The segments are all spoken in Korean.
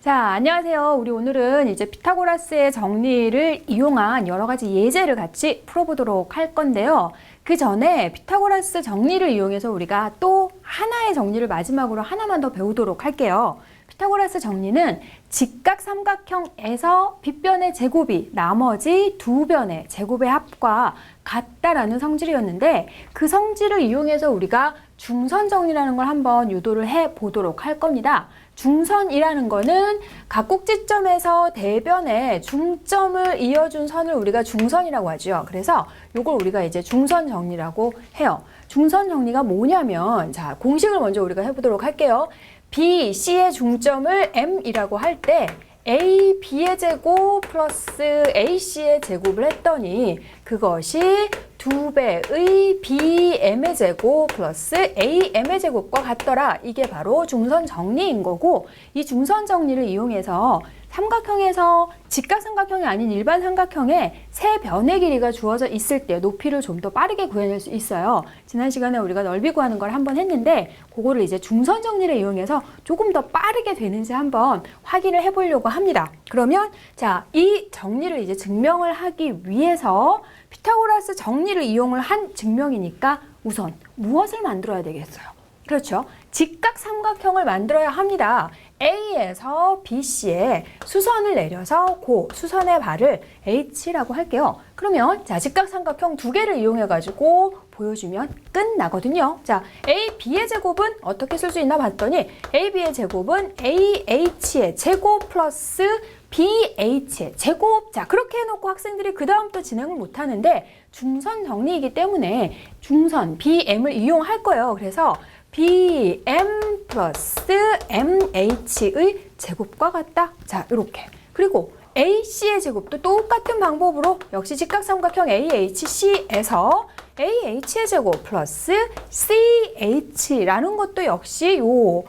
자, 안녕하세요. 우리 오늘은 이제 피타고라스의 정리를 이용한 여러 가지 예제를 같이 풀어보도록 할 건데요. 그 전에 피타고라스 정리를 이용해서 우리가 또 하나의 정리를 마지막으로 하나만 더 배우도록 할게요. 피타고라스 정리는 직각삼각형에서 빗변의 제곱이 나머지 두 변의 제곱의 합과 같다라는 성질이었는데, 그 성질을 이용해서 우리가 중선 정리라는 걸 한번 유도를 해 보도록 할 겁니다. 중선이라는 거는 각 꼭지점에서 대변에 중점을 이어준 선을 우리가 중선이라고 하죠. 그래서 이걸 우리가 이제 중선 정리라고 해요. 중선 정리가 뭐냐면, 자, 공식을 먼저 우리가 해보도록 할게요. B, C의 중점을 M이라고 할 때 A, B의 제곱 플러스 AC의 제곱을 했더니 그것이 2배의 BM의 제곱 플러스 AM의 제곱과 같더라. 이게 바로 중선 정리인 거고, 이 중선 정리를 이용해서 삼각형에서 직각삼각형이 아닌 일반 삼각형에 세 변의 길이가 주어져 있을 때 높이를 좀 더 빠르게 구해낼 수 있어요. 지난 시간에 우리가 넓이 구하는 걸 한번 했는데, 그거를 이제 중선 정리를 이용해서 조금 더 빠르게 되는지 한번 확인을 해보려고 합니다. 그러면 자, 이 정리를 이제 증명을 하기 위해서 피타고라스 정리를 이용을 한 증명이니까 우선 무엇을 만들어야 되겠어요? 그렇죠. 직각삼각형을 만들어야 합니다. A에서 BC에 수선을 내려서 그 수선의 발을 H라고 할게요. 그러면 자, 직각삼각형 두 개를 이용해 가지고 보여주면 끝나거든요. 자, A, B의 제곱은 어떻게 쓸 수 있나 봤더니 AB의 제곱은 AH의 제곱 플러스 BH의 제곱. 자, 그렇게 해놓고 학생들이 그 다음 또 진행을 못하는데, 중선 정리이기 때문에 중선 BM을 이용할 거예요. 그래서 BM 플러스 MH의 제곱과 같다. 자, 이렇게. 그리고 AC의 제곱도 똑같은 방법으로 역시 직각삼각형 AHC에서 AH의 제곱 플러스 CH라는 것도 역시 요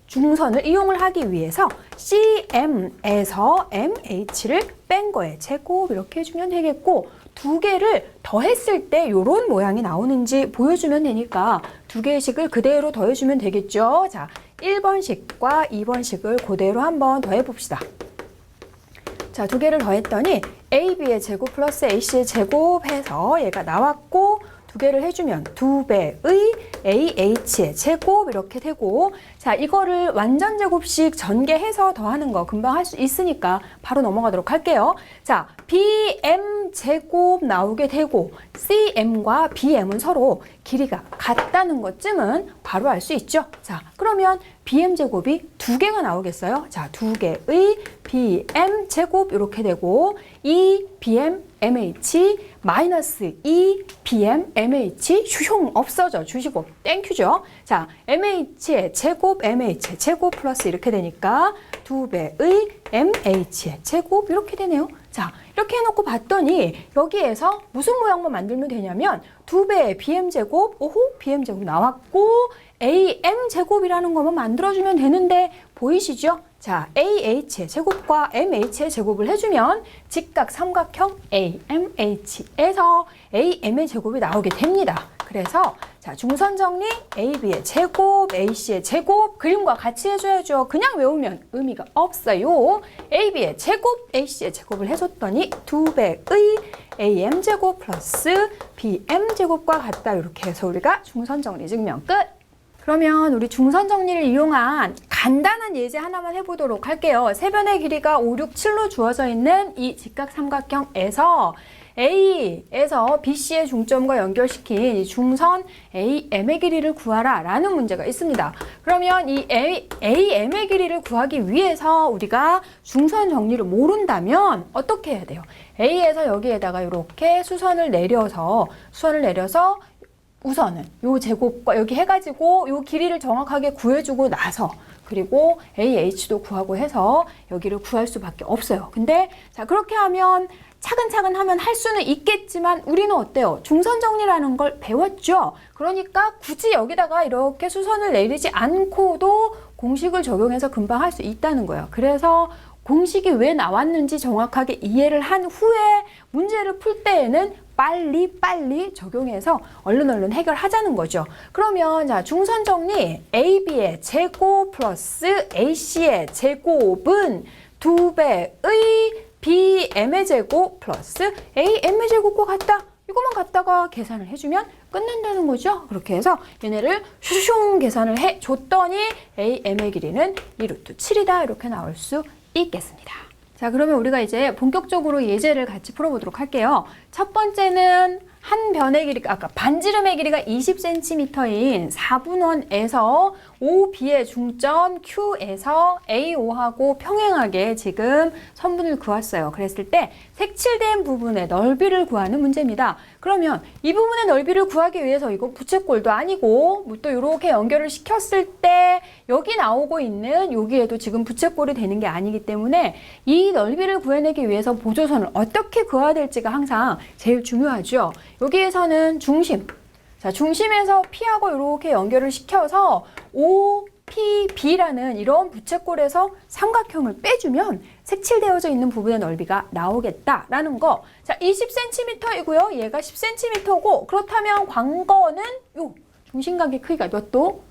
중선을 이용을 하기 위해서 CM에서 MH를 뺀 거에 제곱 이렇게 해주면 되겠고, 두 개를 더했을 때 이런 모양이 나오는지 보여주면 되니까 두 개의 식을 그대로 더해주면 되겠죠. 자, 1번식과 2번식을 그대로 한번 더해봅시다. 자, 두 개를 더했더니 AB의 제곱 플러스 AC의 제곱 해서 얘가 나왔고, 두 개를 해주면 2배의 AH의 제곱 이렇게 되고, 자, 이거를 완전 제곱식 전개해서 더하는 거 금방 할 수 있으니까 바로 넘어가도록 할게요. 자, BM 제곱 나오게 되고 CM과 BM은 서로 길이가 같다는 것쯤은 바로 알 수 있죠. 자, 그러면 BM 제곱이 두 개가 나오겠어요. 자, 두 개의 BM 제곱 이렇게 되고, 이 BM MH 마이너스 2 BM MH 흉 없어져 주시고 땡큐죠. 자, MH의 제곱 MH의 제곱 플러스 이렇게 되니까 2배의 MH의 제곱 이렇게 되네요. 자, 이렇게 해놓고 봤더니 여기에서 무슨 모양만 만들면 되냐면 2배의 BM 제곱, 오호, BM 제곱 나왔고 AM 제곱이라는 것만 만들어주면 되는데 보이시죠? 자, AH의 제곱과 MH의 제곱을 해주면 직각삼각형 AMH에서 AM의 제곱이 나오게 됩니다. 그래서 자, 중선 정리 AB의 제곱, AC의 제곱 그림과 같이 해줘야죠. 그냥 외우면 의미가 없어요. AB의 제곱, AC의 제곱을 해줬더니 2배의 AM 제곱 플러스 BM 제곱과 같다. 이렇게 해서 우리가 중선 정리 증명 끝. 그러면 우리 중선 정리를 이용한 간단한 예제 하나만 해보도록 할게요. 세 변의 길이가 5, 6, 7로 주어져 있는 이 직각삼각형에서 A에서 BC의 중점과 연결시킨 이 중선 AM의 길이를 구하라 라는 문제가 있습니다. 그러면 이 AM의 길이를 구하기 위해서 우리가 중선 정리를 모른다면 어떻게 해야 돼요? A에서 여기에다가 이렇게 수선을 내려서 우선은 요 제곱과 여기 해가지고 요 길이를 정확하게 구해주고 나서, 그리고 AH도 구하고 해서 여기를 구할 수밖에 없어요. 근데 자, 그렇게 하면 차근차근 하면 할 수는 있겠지만 우리는 어때요? 중선 정리라는 걸 배웠죠? 그러니까 굳이 여기다가 이렇게 수선을 내리지 않고도 공식을 적용해서 금방 할 수 있다는 거예요. 그래서 공식이 왜 나왔는지 정확하게 이해를 한 후에 문제를 풀 때에는 빨리 적용해서 얼른 해결하자는 거죠. 그러면 자, 중선 정리 AB의 제곱 플러스 AC의 제곱은 2배의 BM의 제곱 플러스 AM의 제곱과 같다. 이것만 갖다가 계산을 해주면 끝난다는 거죠. 그렇게 해서 얘네를 슈슝 계산을 해줬더니 AM의 길이는 2루트 7이다. 이렇게 나올 수 있겠습니다. 자, 그러면 우리가 이제 본격적으로 예제를 같이 풀어보도록 할게요. 첫 번째는 한 변의 길이가, 아까 반지름의 길이가 20cm인 4분원에서 OB의 중점 Q에서 AO하고 평행하게 지금 선분을 그었어요. 그랬을 때 색칠된 부분의 넓이를 구하는 문제입니다. 그러면 이 부분의 넓이를 구하기 위해서 이거 부채꼴도 아니고 뭐 또 이렇게 연결을 시켰을 때 여기 나오고 있는 여기에도 지금 부채꼴이 되는 게 아니기 때문에 이 넓이를 구해내기 위해서 보조선을 어떻게 그어야 될지가 항상 제일 중요하죠. 여기에서는 중심. 자, 중심에서 P하고 이렇게 연결을 시켜서 OPB라는 이런 부채꼴에서 삼각형을 빼주면 색칠되어져 있는 부분의 넓이가 나오겠다라는 거. 자, 20cm이고요. 얘가 10cm고 그렇다면 광거는 요 중심각의 크기가 몇 도?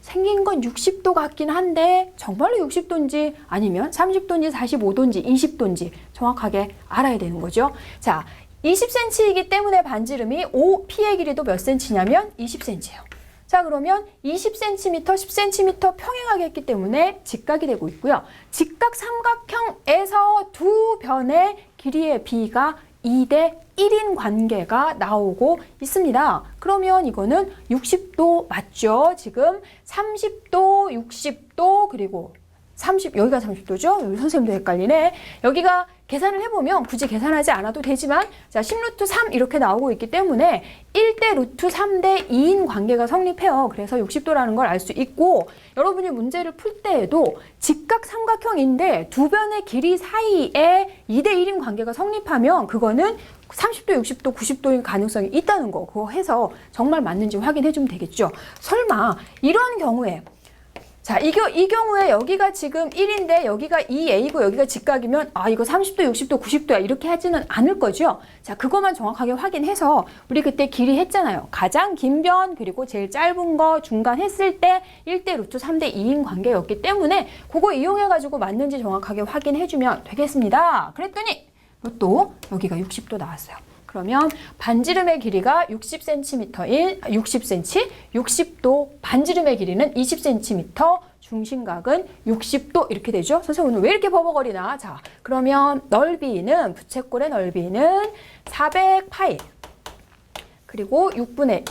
생긴 건 60도 같긴 한데 정말로 60도인지 아니면 30도인지 45도인지 20도인지 정확하게 알아야 되는 거죠. 자, 20cm이기 때문에 반지름이 OP의 길이도 몇 cm냐면 20cm예요. 자, 그러면 20cm, 10cm 평행하게 했기 때문에 직각이 되고 있고요. 직각 삼각형에서 두 변의 길이의 비가 2대 1인 관계가 나오고 있습니다. 그러면 이거는 60도 맞죠? 지금 30도, 60도, 그리고 30, 여기가 30도죠? 여기 선생님도 헷갈리네. 여기가 계산을 해보면 굳이 계산하지 않아도 되지만 자, 10루트 3 이렇게 나오고 있기 때문에 1대 루트 3대 2인 관계가 성립해요. 그래서 60도라는 걸 알 수 있고 여러분이 문제를 풀 때에도 직각 삼각형인데 두 변의 길이 사이에 2대 1인 관계가 성립하면 그거는 30도, 60도, 90도인 가능성이 있다는 거 그거 해서 정말 맞는지 확인해 주면 되겠죠. 설마 이런 경우에 자, 이 경우에 여기가 지금 1인데 여기가 2A고 여기가 직각이면 아, 이거 30도, 60도, 90도야 이렇게 하지는 않을 거죠. 자, 그것만 정확하게 확인해서 우리 그때 길이 했잖아요. 가장 긴 변 그리고 제일 짧은 거 중간 했을 때 1대 루트 3대 2인 관계였기 때문에 그거 이용해가지고 맞는지 정확하게 확인해주면 되겠습니다. 그랬더니 또 여기가 60도 나왔어요. 그러면 반지름의 길이가 60cm인 60cm, 60도, 반지름의 길이는 20cm, 중심각은 60도 이렇게 되죠. 선생님 오늘 왜 이렇게 버벅거리나? 자, 그러면 넓이는 부채꼴의 넓이는 400파이 그리고 6분의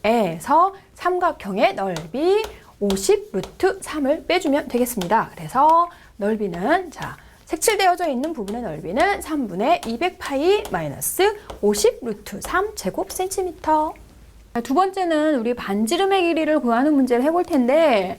1에서 삼각형의 넓이 50 루트 3을 빼주면 되겠습니다. 그래서 넓이는 자. 색칠되어져 있는 부분의 넓이는 3분의 200파이 마이너스 50 루트 3 제곱 센티미터. 두 번째는 우리 반지름의 길이를 구하는 문제를 해볼 텐데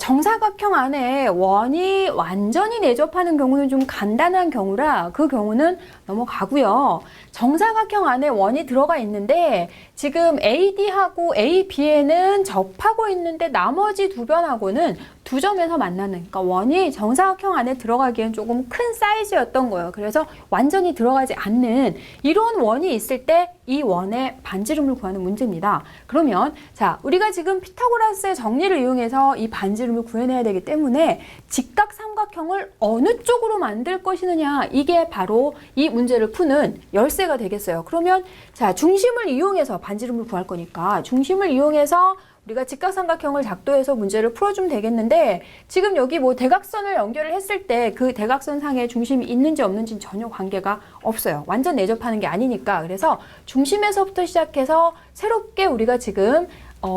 정사각형 안에 원이 완전히 내접하는 경우는 좀 간단한 경우라 그 경우는 넘어가고요. 정사각형 안에 원이 들어가 있는데 지금 AD하고 AB에는 접하고 있는데 나머지 두 변하고는 두 점에서 만나는 그러니까 원이 정사각형 안에 들어가기엔 조금 큰 사이즈였던 거예요. 그래서 완전히 들어가지 않는 이런 원이 있을 때 이 원의 반지름을 구하는 문제입니다. 그러면 자, 우리가 지금 피타고라스의 정리를 이용해서 이 반지름을 구해내야 되기 때문에 직각 삼각형을 어느 쪽으로 만들 것이느냐 이게 바로 이 문제를 푸는 열쇠가 되겠어요. 그러면 자, 중심을 이용해서 반지름을 구할 거니까 중심을 이용해서 우리가 직각삼각형을 작도해서 문제를 풀어주면 되겠는데 지금 여기 뭐 대각선을 연결을 했을 때 그 대각선 상에 중심이 있는지 없는지는 전혀 관계가 없어요. 완전 내접하는 게 아니니까. 그래서 중심에서부터 시작해서 새롭게 우리가 지금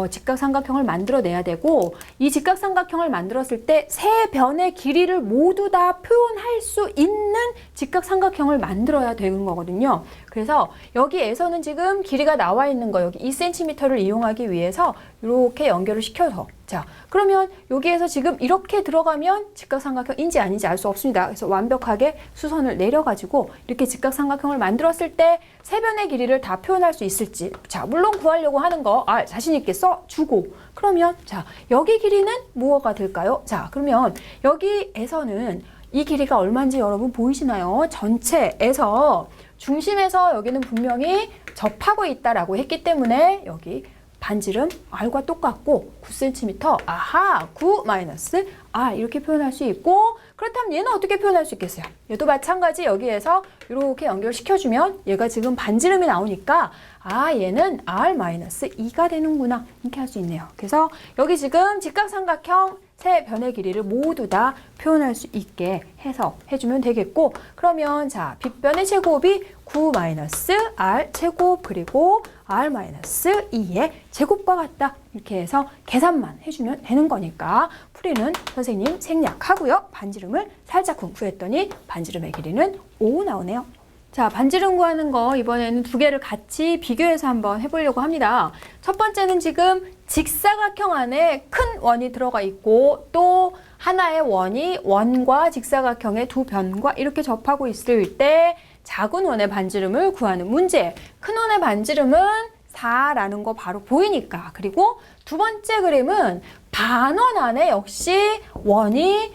직각삼각형을 만들어내야 되고 이 직각삼각형을 만들었을 때 세 변의 길이를 모두 다 표현할 수 있는 직각삼각형을 만들어야 되는 거거든요. 그래서 여기에서는 지금 길이가 나와 있는 거 여기 2cm를 이용하기 위해서 이렇게 연결을 시켜서 자, 그러면 여기에서 지금 이렇게 들어가면 직각삼각형인지 아닌지 알 수 없습니다. 그래서 완벽하게 수선을 내려가지고 이렇게 직각삼각형을 만들었을 때 세 변의 길이를 다 표현할 수 있을지 자, 물론 구하려고 하는 거 자신 있게 써주고 그러면 자, 여기 길이는 무엇가 될까요? 자, 그러면 여기에서는 이 길이가 얼마인지 여러분 보이시나요? 전체에서 중심에서 여기는 분명히 접하고 있다라고 했기 때문에 여기 반지름 R과 똑같고 9cm, 아하, 9 마이너스 R 이렇게 표현할 수 있고, 그렇다면 얘는 어떻게 표현할 수 있겠어요? 얘도 마찬가지 여기에서 이렇게 연결시켜주면 얘가 지금 반지름이 나오니까 아, 얘는 R 마이너스 2가 되는구나 이렇게 할 수 있네요. 그래서 여기 지금 직각삼각형 세 변의 길이를 모두 다 표현할 수 있게 해석해주면 되겠고, 그러면 자, 빗변의 제곱이 9 마이너스 R 제곱 그리고 R 마이너스 2의 제곱과 같다 이렇게 해서 계산만 해주면 되는 거니까 풀이는 선생님 생략하고요. 반지름을 살짝 구했더니 반지름의 길이는 5 나오네요. 자, 반지름 구하는 거 이번에는 두 개를 같이 비교해서 한번 해보려고 합니다. 첫 번째는 지금 직사각형 안에 큰 원이 들어가 있고 또 하나의 원이 원과 직사각형의 두 변과 이렇게 접하고 있을 때 작은 원의 반지름을 구하는 문제. 큰 원의 반지름은 4라는 거 바로 보이니까. 그리고 두 번째 그림은 반원 안에 역시 원이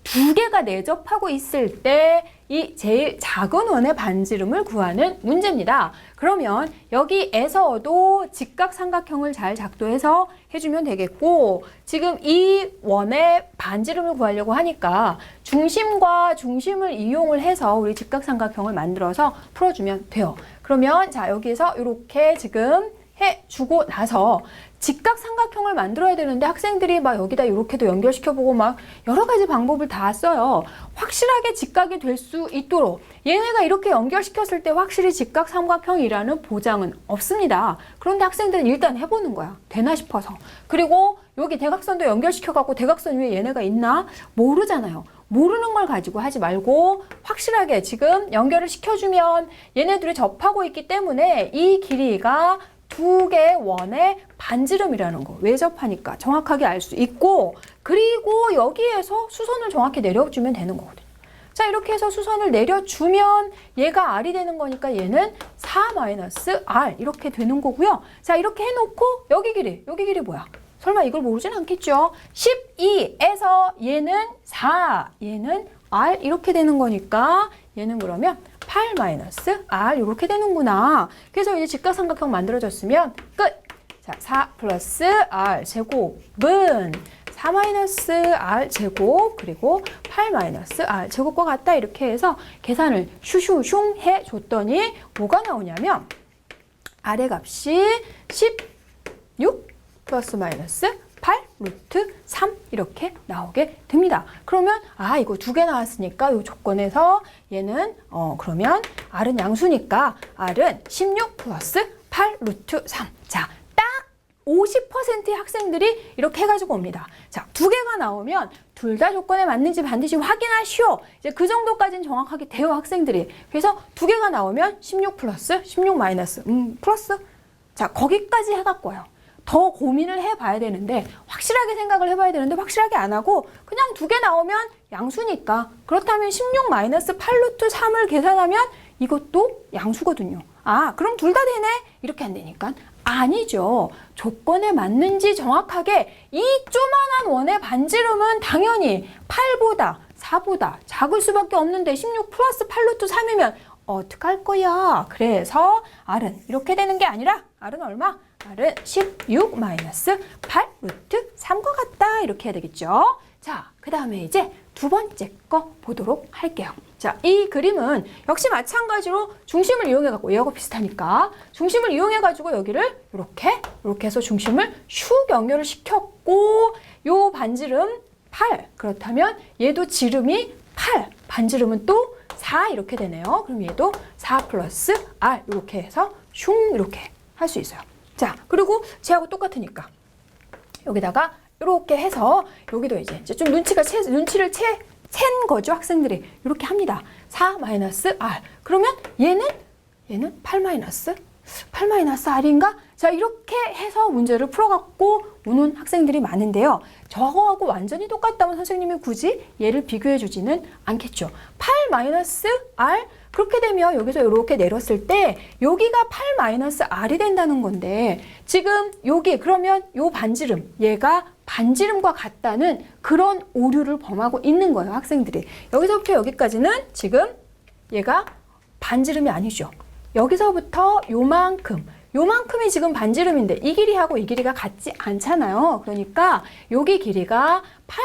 두 개가 내접하고 있을 때 이 제일 작은 원의 반지름을 구하는 문제입니다. 그러면 여기에서도 직각삼각형을 잘 작도해서 해주면 되겠고, 지금 이 원의 반지름을 구하려고 하니까 중심과 중심을 이용을 해서 우리 직각삼각형을 만들어서 풀어주면 돼요. 그러면 자, 여기에서 이렇게 지금 해주고 나서 직각삼각형을 만들어야 되는데 학생들이 막 여기다 이렇게도 연결시켜보고 막 여러 가지 방법을 다 써요. 확실하게 직각이 될 수 있도록 얘네가 이렇게 연결시켰을 때 확실히 직각삼각형이라는 보장은 없습니다. 그런데 학생들은 일단 해보는 거야. 되나 싶어서. 그리고 여기 대각선도 연결시켜갖고 대각선 위에 얘네가 있나? 모르잖아요. 모르는 걸 가지고 하지 말고 확실하게 지금 연결을 시켜주면 얘네들이 접하고 있기 때문에 이 길이가 두 개의 원의 반지름이라는 거 외접하니까 정확하게 알 수 있고, 그리고 여기에서 수선을 정확히 내려주면 되는 거거든요. 자, 이렇게 해서 수선을 내려주면 얘가 R이 되는 거니까 얘는 4-R 이렇게 되는 거고요. 자, 이렇게 해놓고 여기 길이 뭐야? 설마 이걸 모르진 않겠죠? 12에서 얘는 4, 얘는 R 이렇게 되는 거니까 얘는 그러면 8-R 이렇게 되는구나. 그래서 이제 직각삼각형 만들어졌으면 끝! 자, 4 플러스 R 제곱은 4-R 제곱 그리고 8-R 제곱과 같다 이렇게 해서 계산을 슈슈슝 해줬더니 뭐가 나오냐면 R의 값이 16 플러스 마이너스 8 루트 3 이렇게 나오게 됩니다. 그러면 아, 이거 두 개 나왔으니까 이 조건에서 얘는 그러면 R은 양수니까 R은 16 플러스 8 루트 3. 자, 딱 50%의 학생들이 이렇게 해가지고 옵니다. 자, 두 개가 나오면 둘 다 조건에 맞는지 반드시 확인하시오. 이제 그 정도까지는 정확하게 돼요, 학생들이. 그래서 두 개가 나오면 16 플러스 16 마이너스 플러스. 자, 거기까지 해갖고 와요. 더 고민을 해봐야 되는데 확실하게 생각을 해봐야 되는데 확실하게 안 하고 그냥 두 개 나오면 양수니까, 그렇다면 16 마이너스 8 루트 3을 계산하면 이것도 양수거든요. 아, 그럼 둘 다 되네? 이렇게 안 되니까 아니죠. 조건에 맞는지 정확하게 이 조만한 원의 반지름은 당연히 8보다 4보다 작을 수밖에 없는데 16 플러스 8 루트 3이면 어떡할 거야? 그래서 R은 이렇게 되는 게 아니라 R은 얼마? R은 16 마이너스 8 루트 3과 같다 이렇게 해야 되겠죠. 자, 그 다음에 이제 두 번째 거 보도록 할게요. 자, 이 그림은 역시 마찬가지로 중심을 이용해갖고 얘하고 비슷하니까 중심을 이용해가지고 여기를 이렇게 해서 중심을 슉 연결을 시켰고 요 반지름 8, 그렇다면 얘도 지름이 8, 반지름은 또 4 이렇게 되네요. 그럼 얘도 4 플러스 R 이렇게 해서 슝 이렇게 할 수 있어요. 자, 그리고 쟤하고 똑같으니까 여기다가 이렇게 해서 여기도 이제 좀 눈치를 챈 거죠. 학생들이 이렇게 합니다. 4 마이너스 R. 그러면 얘는 8 마이너스 R인가? 자, 이렇게 해서 문제를 풀어갖고 오는 학생들이 많은데요. 저거하고 완전히 똑같다면 선생님이 굳이 얘를 비교해 주지는 않겠죠. 8 마이너스 R 그렇게 되면 여기서 이렇게 내렸을 때 여기가 8 마이너스 R이 된다는 건데 지금 여기 그러면 요 반지름 얘가 반지름과 같다는 그런 오류를 범하고 있는 거예요, 학생들이. 여기서부터 여기까지는 지금 얘가 반지름이 아니죠. 여기서부터 요만큼이 지금 반지름인데 이 길이하고 이 길이가 같지 않잖아요. 그러니까 여기 길이가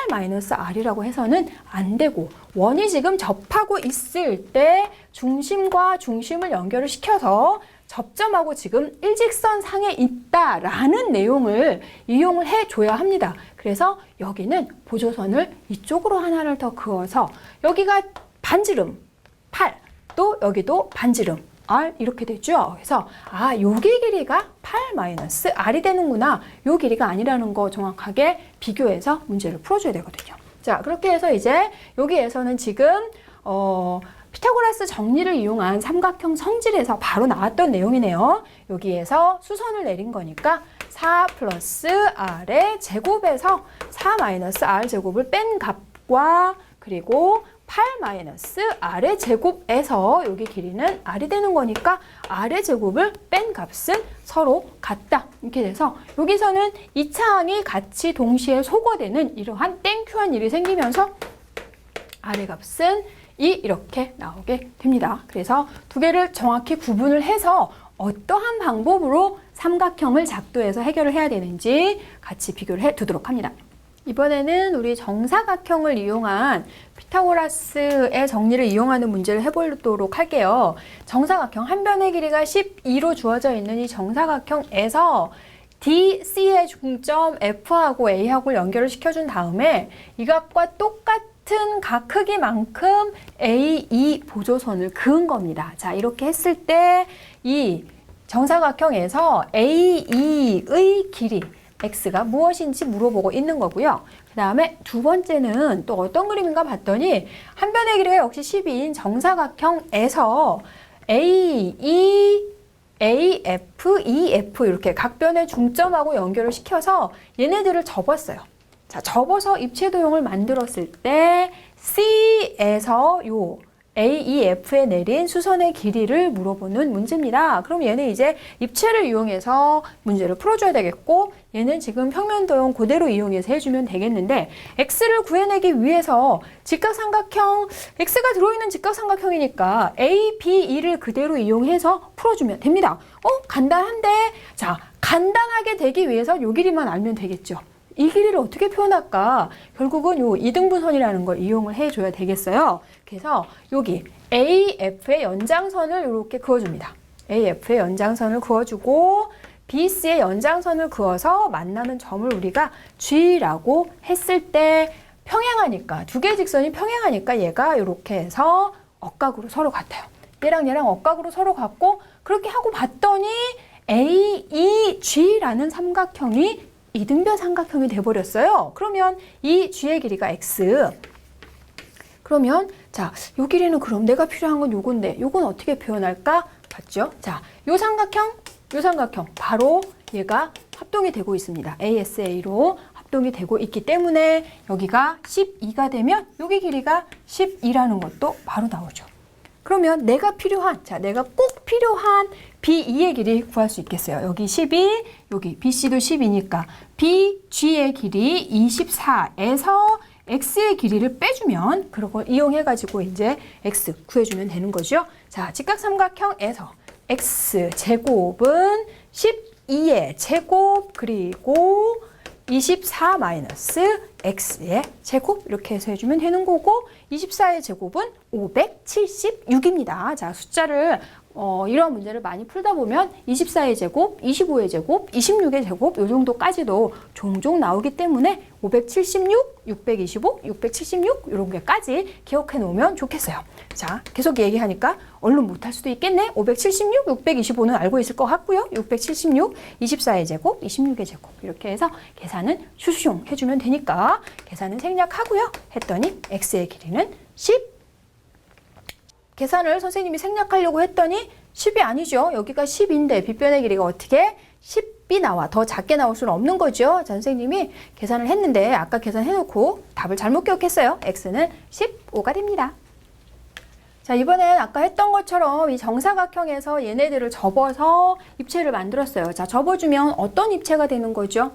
8-r이라고 해서는 안 되고, 원이 지금 접하고 있을 때 중심과 중심을 연결을 시켜서 접점하고 지금 일직선 상에 있다라는 내용을 이용을 해줘야 합니다. 그래서 여기는 보조선을 이쪽으로 하나를 더 그어서 여기가 반지름 8, 또 여기도 반지름 R 이렇게 되죠. 그래서 여기 길이가 8-R이 되는구나. 요 길이가 아니라는 거 정확하게 비교해서 문제를 풀어줘야 되거든요. 자, 그렇게 해서 이제 여기에서는 지금 피타고라스 정리를 이용한 삼각형 성질에서 바로 나왔던 내용이네요. 여기에서 수선을 내린 거니까 4 플러스 R의 제곱에서 4-R 제곱을 뺀 값과 그리고 8-R의 제곱에서 여기 길이는 R이 되는 거니까 R의 제곱을 뺀 값은 서로 같다. 이렇게 돼서 여기서는 이 차항이 같이 동시에 소거되는 이러한 땡큐한 일이 생기면서 R의 값은 이렇게 나오게 됩니다. 그래서 두 개를 정확히 구분을 해서 어떠한 방법으로 삼각형을 작도해서 해결을 해야 되는지 같이 비교를 해 두도록 합니다. 이번에는 우리 정사각형을 이용한 피타고라스의 정리를 이용하는 문제를 해보도록 할게요. 정사각형 한 변의 길이가 12로 주어져 있는 이 정사각형에서 DC의 중점 F하고 A하고 연결을 시켜준 다음에 이 각과 똑같은 각 크기만큼 AE 보조선을 그은 겁니다. 자, 이렇게 했을 때 이 정사각형에서 AE의 길이 x가 무엇인지 물어보고 있는 거고요. 그 다음에 두 번째는 또 어떤 그림인가 봤더니 한 변의 길이가 역시 12인 정사각형에서 AE, AF, EF 이렇게 각 변의 중점하고 연결을 시켜서 얘네들을 접었어요. 자, 접어서 입체 도형을 만들었을 때 C에서 요 AEF에 내린 수선의 길이를 물어보는 문제입니다. 그럼 얘는 이제 입체를 이용해서 문제를 풀어줘야 되겠고, 얘는 지금 평면 도형 그대로 이용해서 해주면 되겠는데, x를 구해내기 위해서 직각삼각형, x가 들어있는 직각삼각형이니까 A, B, E를 그대로 이용해서 풀어주면 됩니다. 간단한데, 자, 간단하게 되기 위해서 요 길이만 알면 되겠죠. 이 길이를 어떻게 표현할까? 결국은 요 이등분선이라는 걸 이용을 해줘야 되겠어요. 그래서 여기 AF의 연장선을 이렇게 그어줍니다. AF의 연장선을 그어주고 BC의 연장선을 그어서 만나는 점을 우리가 G라고 했을 때 평행하니까, 두 개의 직선이 평행하니까 얘가 이렇게 해서 억각으로 서로 같아요. 얘랑 억각으로 서로 같고, 그렇게 하고 봤더니 AEG라는 삼각형이 이등변 삼각형이 돼버렸어요. 그러면 이 G의 길이가 X. 그러면 자, 요 길이는 그럼 내가 필요한 건 요건데 요건 어떻게 표현할까? 봤죠? 자, 요 삼각형 바로 얘가 합동이 되고 있습니다. ASA로 합동이 되고 있기 때문에 여기가 12가 되면 여기 길이가 12라는 것도 바로 나오죠. 그러면 내가 꼭 필요한 BE의 길이 구할 수 있겠어요. 여기 12, 여기 BC도 10이니까 BG의 길이 24에서 X의 길이를 빼주면, 그걸 이용해가지고 이제 X 구해주면 되는 거죠. 자, 직각삼각형에서 X 제곱은 12의 제곱 그리고 24 마이너스 x의 제곱 이렇게 해서 해주면 되는 거고, 24의 제곱은 576입니다. 자, 숫자를 이런 문제를 많이 풀다 보면 24의 제곱, 25의 제곱, 26의 제곱 이 정도까지도 종종 나오기 때문에 576, 625, 676 이런 게까지 기억해 놓으면 좋겠어요. 자, 계속 얘기하니까 얼른 못할 수도 있겠네. 576, 625는 알고 있을 것 같고요. 676, 24의 제곱, 26의 제곱 이렇게 해서 계산은 슈슝 해주면 되니까 계산은 생략하고요. 했더니 x의 길이는 10. 계산을 선생님이 생략하려고 했더니 10이 아니죠. 여기가 10인데 빗변의 길이가 어떻게 10이 나와. 더 작게 나올 수는 없는 거죠. 자, 선생님이 계산을 했는데 아까 계산해놓고 답을 잘못 기억했어요. x는 15가 됩니다. 자, 이번엔 아까 했던 것처럼 이 정사각형에서 얘네들을 접어서 입체를 만들었어요. 자, 접어주면 어떤 입체가 되는 거죠?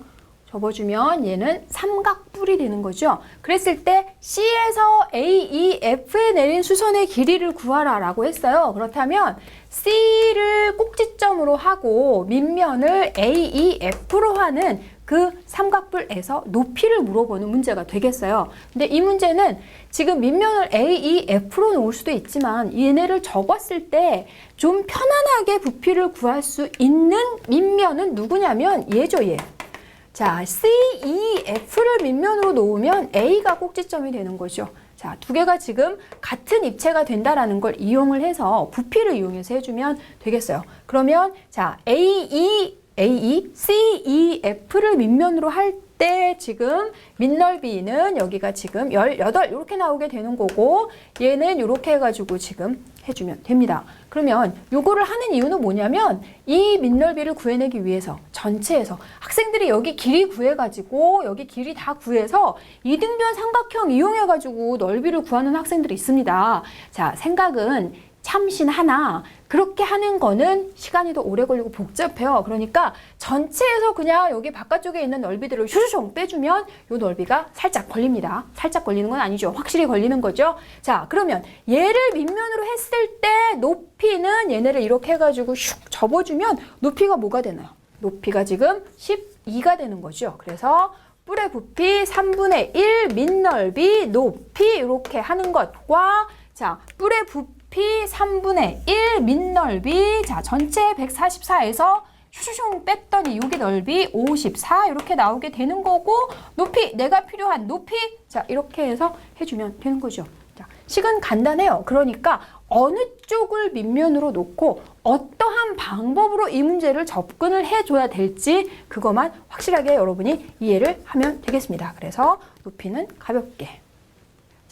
접어주면 얘는 삼각뿔이 되는 거죠. 그랬을 때 C에서 AEF에 내린 수선의 길이를 구하라 라고 했어요. 그렇다면 C를 꼭지점으로 하고 밑면을 AEF로 하는 그 삼각뿔에서 높이를 물어보는 문제가 되겠어요. 근데 이 문제는 지금 밑면을 AEF로 놓을 수도 있지만 얘네를 접었을 때 좀 편안하게 부피를 구할 수 있는 밑면은 누구냐면 얘죠, 얘. 자, CEF를 밑면으로 놓으면 A가 꼭지점이 되는 거죠. 자, 두 개가 지금 같은 입체가 된다라는 걸 이용을 해서 부피를 이용해서 해주면 되겠어요. 그러면 자, CEF를 밑면으로 할 때 지금 밑넓이는 여기가 지금 18 이렇게 나오게 되는 거고 얘는 이렇게 해가지고 지금 해주면 됩니다. 그러면 요거를 하는 이유는 뭐냐면 이 밑넓이를 구해내기 위해서 전체에서 학생들이 여기 길이 구해가지고 여기 길이 다 구해서 이등변 삼각형 이용해가지고 넓이를 구하는 학생들이 있습니다. 자, 생각은 참신하나 그렇게 하는 거는 시간이 더 오래 걸리고 복잡해요. 그러니까 전체에서 그냥 여기 바깥쪽에 있는 넓이들을 슈슈숑 빼주면 이 넓이가 살짝 걸립니다. 살짝 걸리는 건 아니죠. 확실히 걸리는 거죠. 자, 그러면 얘를 밑면으로 했을 때 높이는 얘네를 이렇게 해가지고 슉 접어주면 높이가 뭐가 되나요? 높이가 지금 12가 되는 거죠. 그래서 뿔의 부피 3분의 1 밑넓이 높이 이렇게 하는 것과 자, 뿔의 부피 3분의 1 밑넓이 자 전체 144에서 슈슈슝 뺐더니 여기 넓이 54 이렇게 나오게 되는 거고 높이 내가 필요한 높이 자 이렇게 해서 해주면 되는 거죠. 자, 식은 간단해요. 그러니까 어느 쪽을 밑면으로 놓고 어떠한 방법으로 이 문제를 접근을 해줘야 될지 그것만 확실하게 여러분이 이해를 하면 되겠습니다. 그래서 높이는 가볍게.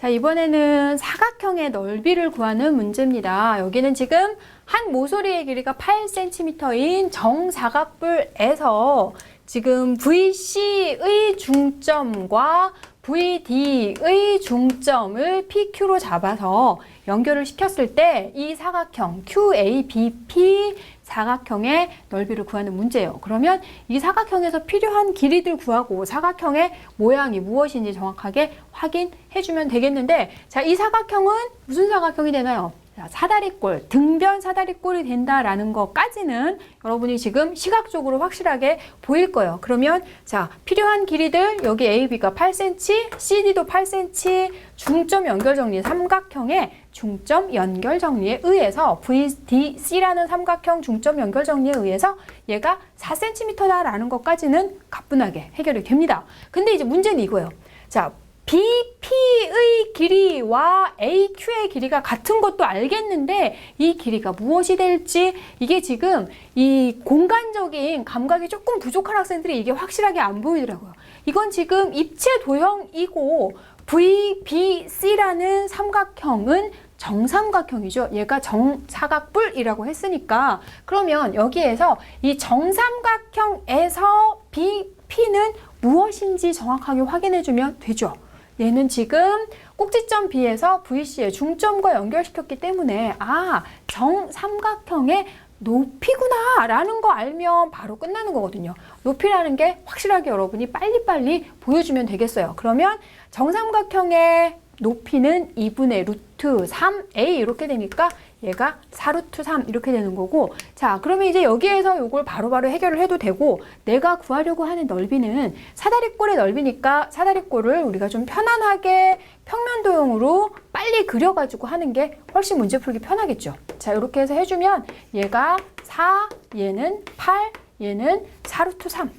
자, 이번에는 사각형의 넓이를 구하는 문제입니다. 여기는 지금 한 모서리의 길이가 8cm인 정사각뿔에서 지금 VC의 중점과 VD의 중점을 PQ로 잡아서 연결을 시켰을 때 이 사각형 QABP 사각형의 넓이를 구하는 문제예요. 그러면 이 사각형에서 필요한 길이들 구하고 사각형의 모양이 무엇인지 정확하게 확인해주면 되겠는데 자, 이 사각형은 무슨 사각형이 되나요? 자, 사다리꼴, 등변 사다리꼴이 된다라는 것까지는 여러분이 지금 시각적으로 확실하게 보일 거예요. 그러면 자, 필요한 길이들 여기 AB가 8cm, CD도 8cm, 중점 연결 정리 삼각형의 중점 연결 정리에 의해서 VDC라는 삼각형 중점 연결 정리에 의해서 얘가 4cm다라는 것까지는 가뿐하게 해결이 됩니다. 근데 이제 문제는 이거예요. 자, BP의 길이와 AQ의 길이가 같은 것도 알겠는데 이 길이가 무엇이 될지 이게 지금 이 공간적인 감각이 조금 부족한 학생들이 이게 확실하게 안 보이더라고요. 이건 지금 입체 도형이고 VBC라는 삼각형은 정삼각형이죠. 얘가 정사각뿔이라고 했으니까 그러면 여기에서 이 정삼각형에서 BP는 무엇인지 정확하게 확인해주면 되죠. 얘는 지금 꼭지점 B에서 VC의 중점과 연결시켰기 때문에 아, 정삼각형의 높이구나 라는 거 알면 바로 끝나는 거거든요. 높이라는 게 확실하게 여러분이 빨리빨리 보여주면 되겠어요. 그러면 정삼각형의 높이는 2분의 루트 3a 이렇게 되니까 얘가 4루트 3 이렇게 되는 거고 자 그러면 이제 여기에서 이걸 바로바로 해결을 해도 되고 내가 구하려고 하는 넓이는 사다리꼴의 넓이니까 사다리꼴을 우리가 좀 편안하게 평면도형으로 빨리 그려가지고 하는 게 훨씬 문제 풀기 편하겠죠. 자 이렇게 해서 해주면 얘가 4, 얘는 8, 얘는 4루트 3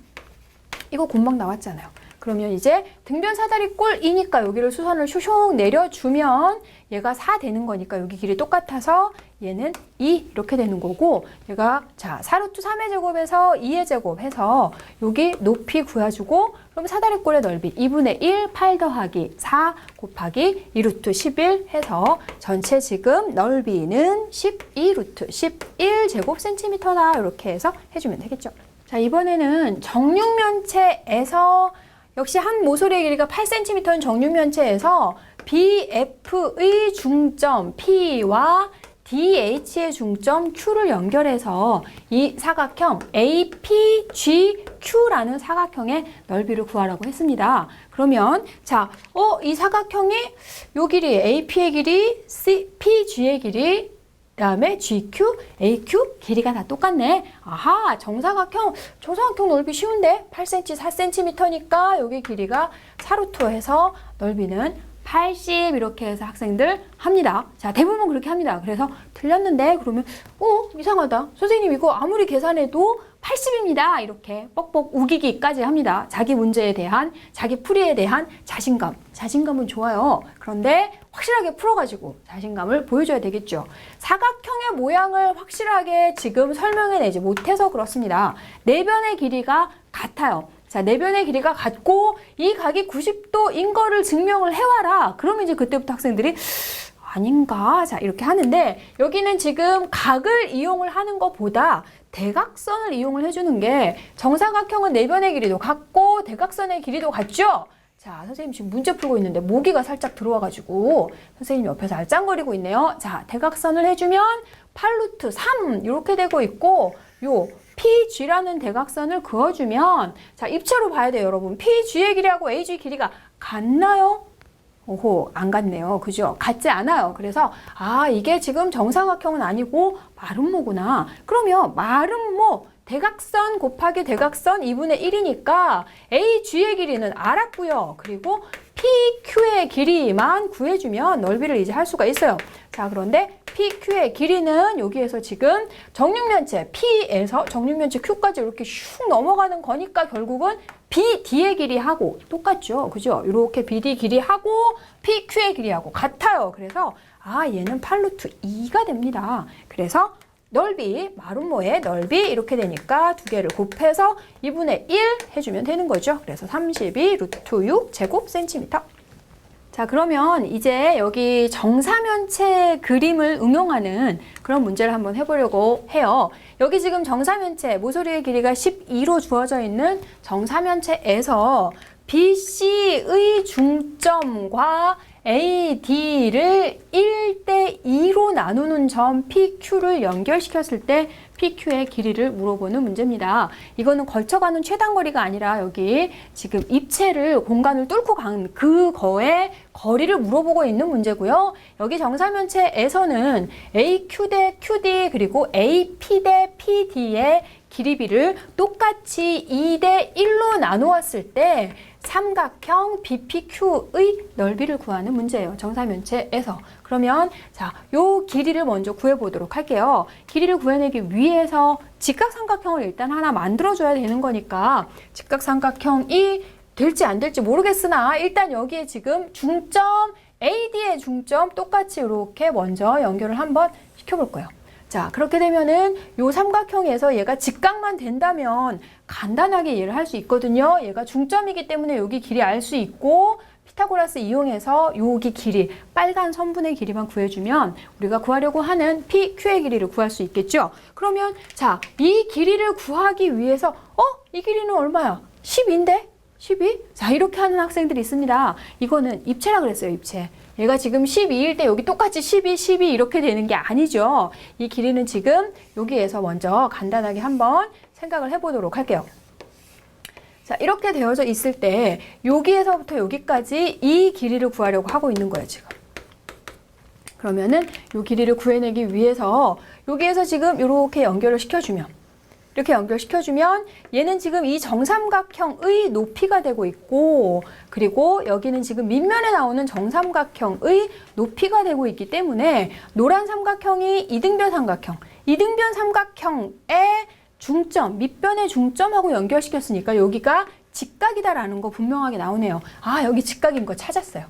이거 금방 나왔잖아요. 그러면 이제 등변 사다리꼴이니까 여기를 수선을 쇼숑 내려주면 얘가 4 되는 거니까 여기 길이 똑같아서 얘는 2 이렇게 되는 거고 얘가 자 4루트 3의 제곱에서 2의 제곱 해서 여기 높이 구해주고 그럼 사다리꼴의 넓이 2분의 1 8 더하기 4 곱하기 2루트 11 해서 전체 지금 넓이는 12루트 11 제곱센티미터다 이렇게 해서 해주면 되겠죠. 자 이번에는 정육면체에서 역시 한 모서리의 길이가 8cm인 정육면체에서 BF의 중점 P와 DH의 중점 Q를 연결해서 이 사각형 APGQ라는 사각형의 넓이를 구하라고 했습니다. 그러면 자, 이 사각형이 요 길이 AP의 길이, PG의 길이, 그다음에 GQ, AQ 길이가 다 똑같네. 아하, 정사각형 넓이 쉬운데 8cm, 4cm니까 여기 길이가 4루트 해서 넓이는 80 이렇게 해서 학생들 합니다. 자, 대부분 그렇게 합니다. 그래서 틀렸는데 그러면 이상하다. 선생님 이거 아무리 계산해도 80입니다. 이렇게 뻑뻑 우기기까지 합니다. 자기 문제에 대한, 자기 풀이에 대한 자신감. 자신감은 좋아요. 그런데 확실하게 풀어가지고 자신감을 보여줘야 되겠죠. 사각형의 모양을 확실하게 지금 설명해내지 못해서 그렇습니다. 내변의 길이가 같아요. 자, 내변의 길이가 같고 이 각이 90도인 거를 증명을 해와라. 그러면 이제 그때부터 학생들이 아닌가? 자, 이렇게 하는데 여기는 지금 각을 이용을 하는 것보다 대각선을 이용을 해주는 게 정사각형은 내변의 길이도 같고 대각선의 길이도 같죠? 자, 선생님 지금 문제 풀고 있는데 모기가 살짝 들어와가지고 선생님 옆에서 알짱거리고 있네요. 자, 대각선을 해주면 8루트 3 이렇게 되고 있고 요 PG라는 대각선을 그어주면 자, 입체로 봐야 돼요, 여러분. PG의 길이하고 AG 길이가 같나요? 오호, 안 같네요. 그죠? 같지 않아요. 그래서 이게 지금 정사각형은 아니고 마름모구나. 그러면 마름모 대각선 곱하기 대각선 2분의 1이니까 AG의 길이는 알았고요. 그리고 PQ의 길이만 구해주면 넓이를 이제 할 수가 있어요. 자, 그런데 PQ의 길이는 여기에서 지금 정육면체 P에서 정육면체 Q까지 이렇게 슉 넘어가는 거니까 결국은 BD의 길이하고 똑같죠. 그죠? 이렇게 BD 길이하고 PQ의 길이하고 같아요. 그래서 얘는 8루트 2가 됩니다. 그래서 넓이, 마름모의 넓이 이렇게 되니까 두 개를 곱해서 2분의 1 해주면 되는 거죠. 그래서 32 루트 6 제곱 센티미터. 자, 그러면 이제 여기 정사면체 그림을 응용하는 그런 문제를 한번 해보려고 해요. 여기 지금 정사면체, 모서리의 길이가 12로 주어져 있는 정사면체에서 BC의 중점과 AD를 1대2로 나누는 점 PQ를 연결시켰을 때 PQ의 길이를 물어보는 문제입니다. 이거는 걸쳐가는 최단거리가 아니라 여기 지금 입체를 공간을 뚫고 간 그거의 거리를 물어보고 있는 문제고요. 여기 정사면체에서는 AQ 대 QD 그리고 AP 대 PD의 길이비를 똑같이 2대 1로 나누었을 때 삼각형 BPQ의 넓이를 구하는 문제예요. 정사면체에서. 그러면 자, 요 길이를 먼저 구해보도록 할게요. 길이를 구해내기 위해서 직각삼각형을 일단 하나 만들어줘야 되는 거니까 직각삼각형이 될지 안 될지 모르겠으나 일단 여기에 지금 중점, AD의 중점 똑같이 이렇게 먼저 연결을 한번 시켜볼 거예요. 자, 그렇게 되면은 요 삼각형에서 얘가 직각만 된다면 간단하게 이해를 할 수 있거든요. 얘가 중점이기 때문에 여기 길이 알 수 있고 피타고라스 이용해서 여기 길이, 빨간 선분의 길이만 구해주면 우리가 구하려고 하는 PQ의 길이를 구할 수 있겠죠. 그러면 자, 이 길이를 구하기 위해서 이 길이는 얼마야? 10인데? 12? 자, 이렇게 하는 학생들이 있습니다. 이거는 입체라 그랬어요, 입체. 얘가 지금 12일 때 여기 똑같이 12 이렇게 되는 게 아니죠. 이 길이는 지금 여기에서 먼저 간단하게 한번 생각을 해보도록 할게요. 자, 이렇게 되어져 있을 때 여기에서부터 여기까지 이 길이를 구하려고 하고 있는 거예요, 지금. 그러면은 이 길이를 구해내기 위해서 여기에서 지금 이렇게 연결을 시켜주면 이렇게 연결시켜주면 얘는 지금 이 정삼각형의 높이가 되고 있고 그리고 여기는 지금 밑면에 나오는 정삼각형의 높이가 되고 있기 때문에 노란 삼각형이 이등변 삼각형, 이등변 삼각형의 중점, 밑변의 중점하고 연결시켰으니까 여기가 직각이다라는 거 분명하게 나오네요. 여기 직각인 거 찾았어요.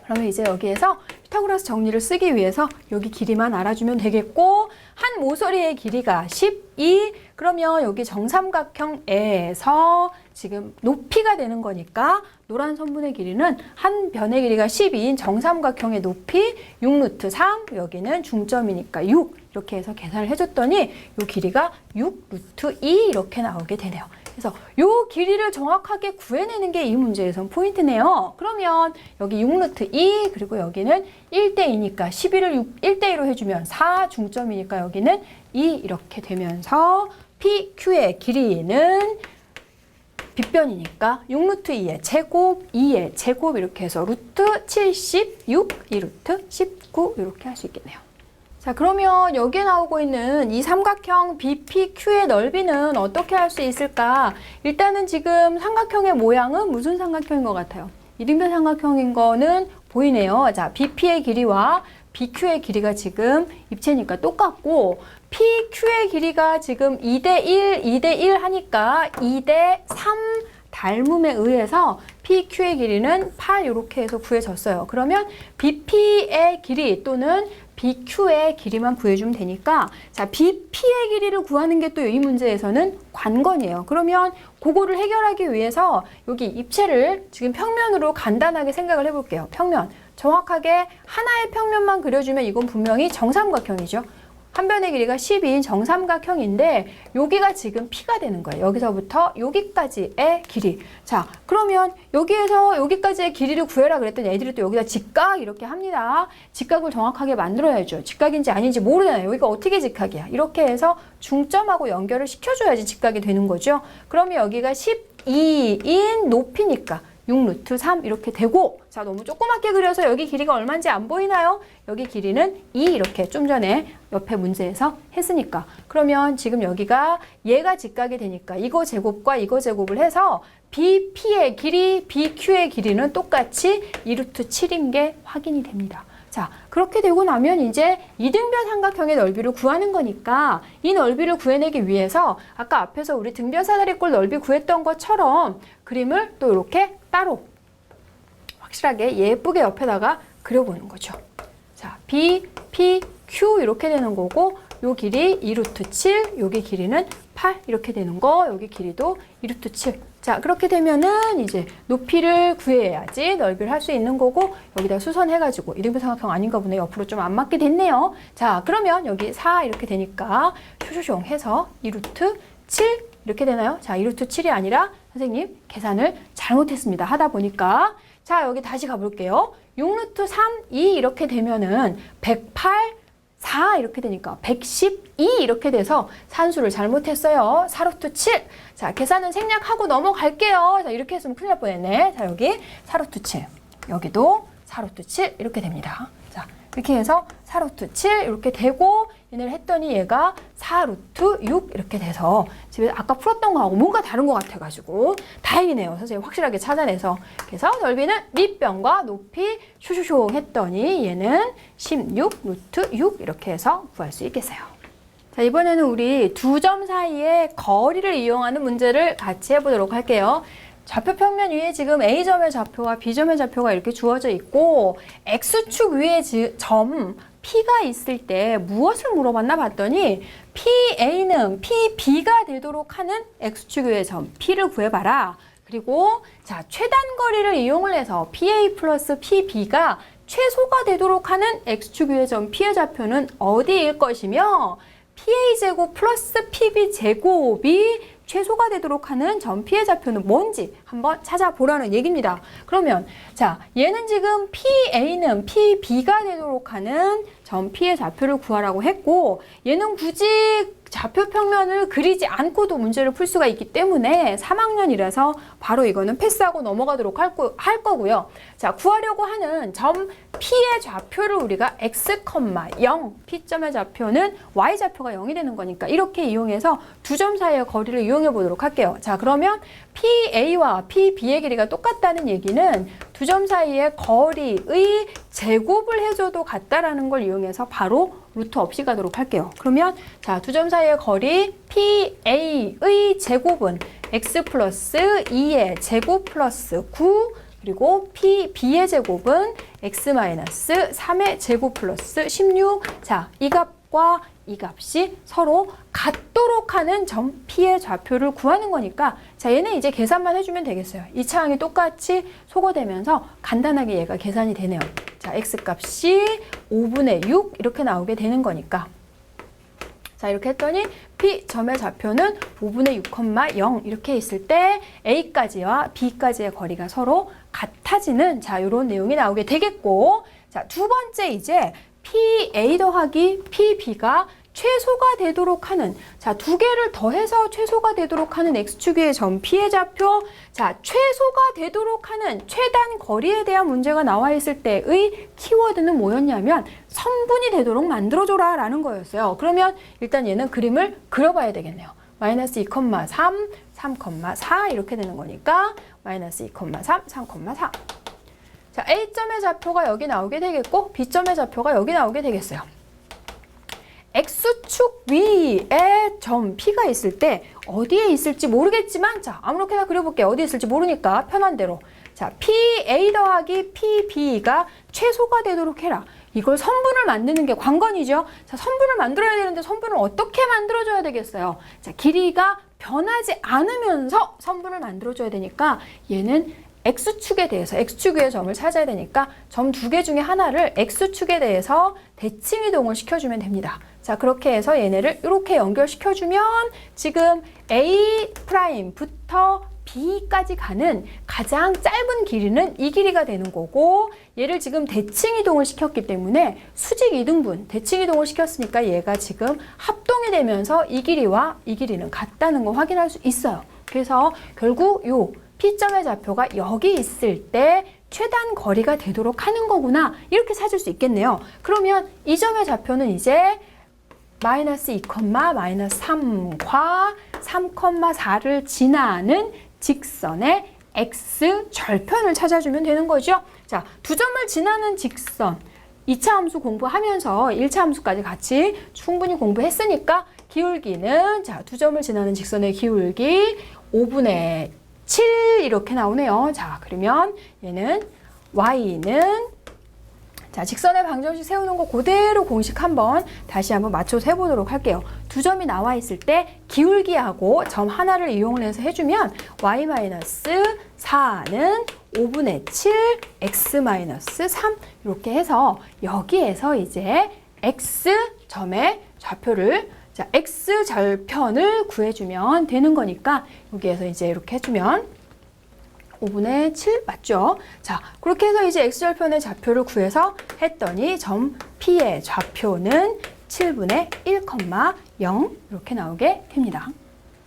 그러면 이제 여기에서 피타고라스 정리를 쓰기 위해서 여기 길이만 알아주면 되겠고 한 모서리의 길이가 12 그러면 여기 정삼각형에서 지금 높이가 되는 거니까 노란 선분의 길이는 한 변의 길이가 12인 정삼각형의 높이 6루트 3 여기는 중점이니까 6 이렇게 해서 계산을 해줬더니 이 길이가 6루트 2 이렇게 나오게 되네요. 그래서 요 길이를 정확하게 구해내는 게 이 문제에선 포인트네요. 그러면 여기 6루트 2 그리고 여기는 1대2니까 11을 1대2로 해주면 4 중점이니까 여기는 2 이렇게 되면서 PQ의 길이는 빗변이니까 6루트 2의 제곱, 2의 제곱 이렇게 해서 루트 76, 2루트 19 이렇게 할 수 있겠네요. 자, 그러면 여기에 나오고 있는 이 삼각형 BPQ의 넓이는 어떻게 할 수 있을까? 일단은 지금 삼각형의 모양은 무슨 삼각형인 것 같아요? 이등변 삼각형인 거는 보이네요. 자, BP의 길이와 BQ의 길이가 지금 입체니까 똑같고 PQ의 길이가 지금 2대1, 2대1 하니까 2대3 닮음에 의해서 PQ의 길이는 8 이렇게 해서 구해졌어요. 그러면 BP의 길이 또는 BQ의 길이만 구해주면 되니까 자, BP의 길이를 구하는 게 또 이 문제에서는 관건이에요. 그러면 그거를 해결하기 위해서 여기 입체를 지금 평면으로 간단하게 생각을 해볼게요. 평면. 정확하게 하나의 평면만 그려주면 이건 분명히 정삼각형이죠. 한 변의 길이가 10인 정삼각형인데 여기가 지금 P가 되는 거예요. 여기서부터 여기까지의 길이. 자, 그러면 여기에서 여기까지의 길이를 구해라 그랬더니 애들이 또 여기다 직각 이렇게 합니다. 직각을 정확하게 만들어야죠. 직각인지 아닌지 모르잖아요. 여기가 어떻게 직각이야. 이렇게 해서 중점하고 연결을 시켜줘야지 직각이 되는 거죠. 그러면 여기가 12인 높이니까 6루트 3 이렇게 되고 자, 너무 조그맣게 그려서 여기 길이가 얼마인지 안 보이나요? 여기 길이는 2 이렇게 좀 전에 옆에 문제에서 했으니까 그러면 지금 여기가 얘가 직각이 되니까 이거 제곱과 이거 제곱을 해서 BP의 길이, BQ의 길이는 똑같이 2루트 7인 게 확인이 됩니다. 자, 그렇게 되고 나면 이제 이등변 삼각형의 넓이를 구하는 거니까 이 넓이를 구해내기 위해서 아까 앞에서 우리 등변 사다리꼴 넓이 구했던 것처럼 그림을 또 이렇게 따로 확실하게 예쁘게 옆에다가 그려보는 거죠. 자, B, P, Q 이렇게 되는 거고 요 길이 2루트 7, 여기 길이는 8 이렇게 되는 거, 여기 길이도 2루트 7. 자, 그렇게 되면은 이제 높이를 구해야지 넓이를 할 수 있는 거고 여기다 수선해가지고 이등변 삼각형 아닌가 보네. 옆으로 좀 안 맞게 됐네요. 자, 그러면 여기 4 이렇게 되니까 쇼쇼숑 해서 2루트 7 이렇게 되나요? 자, 2루트 7이 아니라 선생님 계산을 잘못했습니다. 하다 보니까 자, 여기 다시 가볼게요. 6루트 3, 2 이렇게 되면은 108, 4 이렇게 되니까 112 이렇게 돼서 산수를 잘못했어요. 4루트 7. 자, 계산은 생략하고 넘어갈게요. 자, 이렇게 했으면 큰일 날 뻔했네. 자, 여기 4루트 7. 여기도 4루트 7 이렇게 됩니다. 자, 이렇게 해서 4루트 7 이렇게 되고 얘네를 했더니 얘가 4루트 6 이렇게 돼서 집에 아까 풀었던 거하고 뭔가 다른 것 같아가지고 다행이네요. 선생님 확실하게 찾아내서. 그래서 넓이는 밑변과 높이 쇼쇼쇼 했더니 얘는 16 루트 6 이렇게 해서 구할 수 있겠어요. 자, 이번에는 우리 두 점 사이의 거리를 이용하는 문제를 같이 해보도록 할게요. 좌표 평면 위에 지금 A점의 좌표와 B점의 좌표가 이렇게 주어져 있고 X축 위에 점 P가 있을 때 무엇을 물어봤나 봤더니 PA는 PB가 되도록 하는 X축 위의 점 P를 구해봐라. 그리고 자, 최단거리를 이용을 해서 PA 플러스 PB가 최소가 되도록 하는 X축 위의 점 P의 좌표는 어디일 것이며 PA제곱 플러스 PB제곱이 최소가 되도록 하는 점 P의 좌표는 뭔지 한번 찾아보라는 얘기입니다. 그러면 자, 얘는 지금 PA는 PB가 되도록 하는 점 P의 좌표를 구하라고 했고 얘는 굳이 좌표 평면을 그리지 않고도 문제를 풀 수가 있기 때문에 3학년이라서 바로 이거는 패스하고 넘어가도록 할 거고요. 자, 구하려고 하는 점 P의 좌표를 우리가 x, 0, P점의 좌표는 Y좌표가 0이 되는 거니까 이렇게 이용해서 두 점 사이의 거리를 이용해 보도록 할게요. 자, 그러면 PA와 PB의 길이가 똑같다는 얘기는 두 점 사이의 거리의 제곱을 해줘도 같다라는 걸 이용해서 바로 루트 없이 가도록 할게요. 그러면 자, 두 점 사이의 거리 PA의 제곱은 x 플러스 2의 제곱 플러스 9 그리고 B의 제곱은 x 마이너스 3의 제곱 플러스 16. 자, 이 값과 이 값이 서로 같도록 하는 점 P의 좌표를 구하는 거니까 자, 얘는 이제 계산만 해주면 되겠어요. 2차 항이 똑같이 소거되면서 간단하게 얘가 계산이 되네요. 자, x 값이 5분의 6 이렇게 나오게 되는 거니까 자, 이렇게 했더니 P점의 좌표는 5분의 6,0 이렇게 있을 때 A까지와 B까지의 거리가 서로 같아지는 자, 이런 내용이 나오게 되겠고, 자, 두 번째 이제 PA 더하기 PB가 최소가 되도록 하는, 자, 두 개를 더해서 최소가 되도록 하는 X축 위의 점 P의 좌표, 자, 최소가 되도록 하는 최단 거리에 대한 문제가 나와 있을 때의 키워드는 뭐였냐면 선분이 되도록 만들어줘라 라는 거였어요. 그러면 일단 얘는 그림을 그려봐야 되겠네요. 마이너스 2,3, 3,4 이렇게 되는 거니까 마이너스 2,3, 3,4. 자, A점의 좌표가 여기 나오게 되겠고 B점의 좌표가 여기 나오게 되겠어요. X축 위에 점 P가 있을 때 어디에 있을지 모르겠지만, 자, 아무렇게나 그려볼게요. 어디에 있을지 모르니까 편한 대로. 자, PA 더하기 PB가 최소가 되도록 해라. 이걸 선분을 만드는 게 관건이죠. 자, 선분을 만들어야 되는데 선분을 어떻게 만들어줘야 되겠어요? 자, 길이가 변하지 않으면서 선분을 만들어줘야 되니까 얘는 X축에 대해서, X축 위의 점을 찾아야 되니까 점 두 개 중에 하나를 X축에 대해서 대칭 이동을 시켜주면 됩니다. 자, 그렇게 해서 얘네를 이렇게 연결시켜주면 지금 A'부터 B까지 가는 가장 짧은 길이는 이 길이가 되는 거고, 얘를 지금 대칭 이동을 시켰기 때문에 수직 이등분, 대칭 이동을 시켰으니까 얘가 지금 합동이 되면서 이 길이와 이 길이는 같다는 거 확인할 수 있어요. 그래서 결국 요 P점의 좌표가 여기 있을 때 최단 거리가 되도록 하는 거구나, 이렇게 찾을 수 있겠네요. 그러면 이 점의 좌표는 이제 마이너스 2, 마이너스 3과 3,4를 지나는 직선의 x 절편을 찾아주면 되는 거죠. 자, 두 점을 지나는 직선, 2차 함수 공부하면서 1차 함수까지 같이 충분히 공부했으니까 기울기는, 자, 두 점을 지나는 직선의 기울기 5분의 7 이렇게 나오네요. 자, 그러면 얘는 y는, 자, 직선의 방정식 세우는 거 그대로 공식 한번 다시 한번 맞춰서 해보도록 할게요. 두 점이 나와 있을 때 기울기하고 점 하나를 이용을 해서 해주면 y-4는 5분의 7 x-3 이렇게 해서 여기에서 이제 x점의 좌표를, 자, x절편을 구해주면 되는 거니까 여기에서 이제 이렇게 해주면 5분의 7 맞죠? 자, 그렇게 해서 이제 x절편의 좌표를 구해서 했더니 점 P의 좌표는 7분의 1,0 이렇게 나오게 됩니다.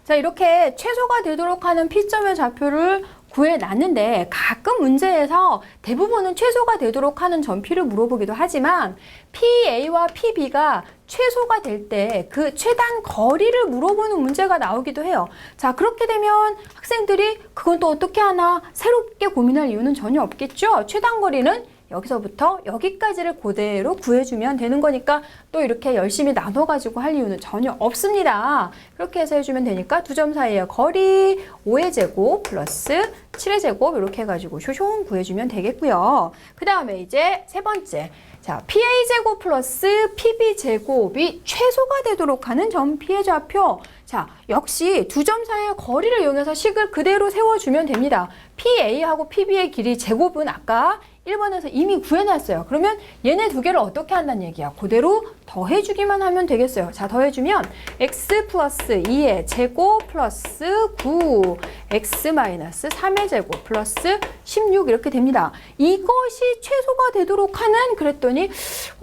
자, 이렇게 최소가 되도록 하는 P점의 좌표를 구해놨는데 가끔 문제에서 대부분은 최소가 되도록 하는 점 P를 물어보기도 하지만 PA와 PB가 최소가 될 때 그 최단 거리를 물어보는 문제가 나오기도 해요. 자, 그렇게 되면 학생들이 그건 또 어떻게 하나 새롭게 고민할 이유는 전혀 없겠죠. 최단 거리는 여기서부터 여기까지를 그대로 구해주면 되는 거니까 또 이렇게 열심히 나눠가지고 할 이유는 전혀 없습니다. 그렇게 해서 해주면 되니까 두 점 사이의 거리 5의 제곱 플러스 7의 제곱 이렇게 해가지고 쇼숑 구해주면 되겠고요. 그 다음에 이제 세 번째, 자, PA제곱 플러스 PB제곱이 최소가 되도록 하는 점 P의 좌표. 자, 역시 두 점 사이의 거리를 이용해서 식을 그대로 세워주면 됩니다. PA하고 PB의 길이 제곱은 아까 1번에서 이미 구해놨어요. 그러면 얘네 두 개를 어떻게 한다는 얘기야? 그대로 더해주기만 하면 되겠어요. 자, 더해주면 x 플러스 2의 제곱 플러스 9, x 마이너스 3의 제곱 플러스 16 이렇게 됩니다. 이것이 최소가 되도록 하는, 그랬더니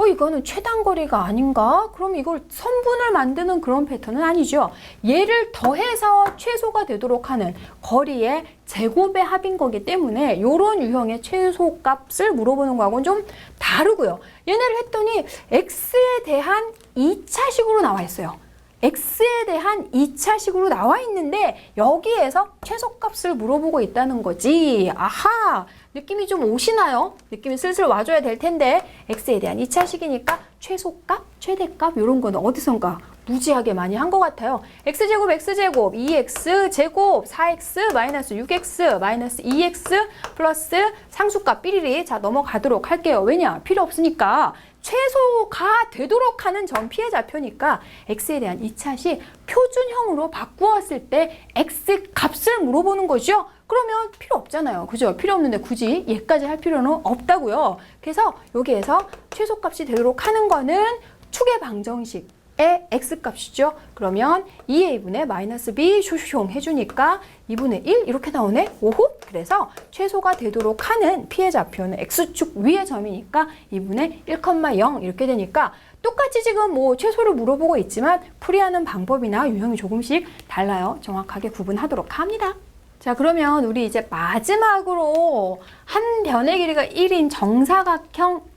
이거는 최단거리가 아닌가? 그럼 이걸 선분을 만드는 그런 패턴은 아니죠. 얘를 더해서 최소가 되도록 하는 거리의 제곱의 합인 거기 때문에 이런 유형의 최소값을 물어보는 거하고는 좀 다르고요. 얘네를 했더니 x에 대한 2차식으로 나와 있어요. x에 대한 2차식으로 나와 있는데 여기에서 최소값을 물어보고 있다는 거지. 아하! 느낌이 좀 오시나요? 느낌이 슬슬 와줘야 될 텐데 x에 대한 2차식이니까 최소값, 최대값 이런 거는 어디선가 무지하게 많이 한 것 같아요. x제곱, x제곱, 2x제곱, 4x, 마이너스 6x, 마이너스 2x, 플러스 상수값 삐리리. 자, 넘어가도록 할게요. 왜냐? 필요 없으니까. 최소가 되도록 하는 점 P의 좌표니까 x에 대한 2차식 표준형으로 바꾸었을 때 x 값을 물어보는 거죠. 그러면 필요 없잖아요. 그죠? 필요 없는데 굳이 얘까지 할 필요는 없다고요. 그래서 여기에서 최소값이 되도록 하는 거는 축의 방정식 x값이죠. 그러면 2a분의 마이너스 b 쇼쇼 해주니까 2분의 1 이렇게 나오네. 오호. 그래서 최소가 되도록 하는 p의 좌표는 x축 위의 점이니까 2분의 1,0 이렇게 되니까 똑같이 지금 뭐 최소를 물어보고 있지만 풀이하는 방법이나 유형이 조금씩 달라요. 정확하게 구분하도록 합니다. 자, 그러면 우리 이제 마지막으로 한 변의 길이가 1인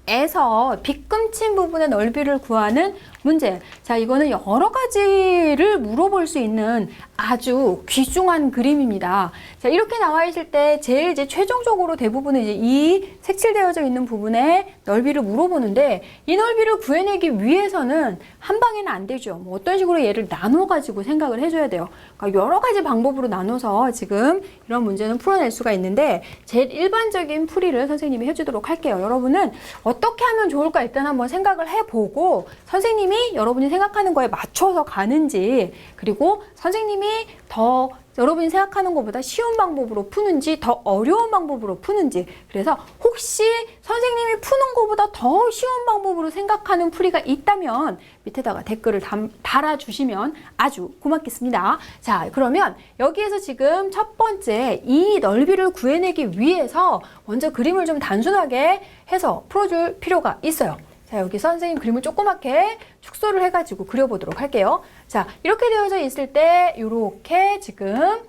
정사각형에서 빗금친 부분의 넓이를 구하는 문제. 자, 이거는 여러 가지를 물어볼 수 있는 아주 귀중한 그림입니다. 자, 이렇게 나와 있을 때 제일 이제 최종적으로 대부분은 이제 이 색칠되어져 있는 부분의 넓이를 물어보는데 이 넓이를 구해내기 위해서는 한 방에는 안 되죠. 뭐 어떤 식으로 얘를 나눠가지고 생각을 해줘야 돼요. 그러니까 여러 가지 방법으로 나눠서 지금 이런 문제는 풀어낼 수가 있는데 제일 일반적인 풀이를 선생님이 해주도록 할게요. 여러분은 어떻게 하면 좋을까 일단 한번 생각을 해보고 선생님이 여러분이 생각하는 거에 맞춰서 가는지 그리고 선생님이 더 여러분이 생각하는 것보다 쉬운 방법으로 푸는지 더 어려운 방법으로 푸는지 그래서 혹시 선생님이 푸는 것보다 더 쉬운 방법으로 생각하는 풀이가 있다면 밑에다가 댓글을 달아주시면 아주 고맙겠습니다. 자, 그러면 여기에서 지금 첫 번째 이 넓이를 구해내기 위해서 먼저 그림을 좀 단순하게 해서 풀어줄 필요가 있어요. 자, 여기 선생님 그림을 조그맣게 축소를 해가지고 그려보도록 할게요. 자, 이렇게 되어져 있을 때 이렇게 지금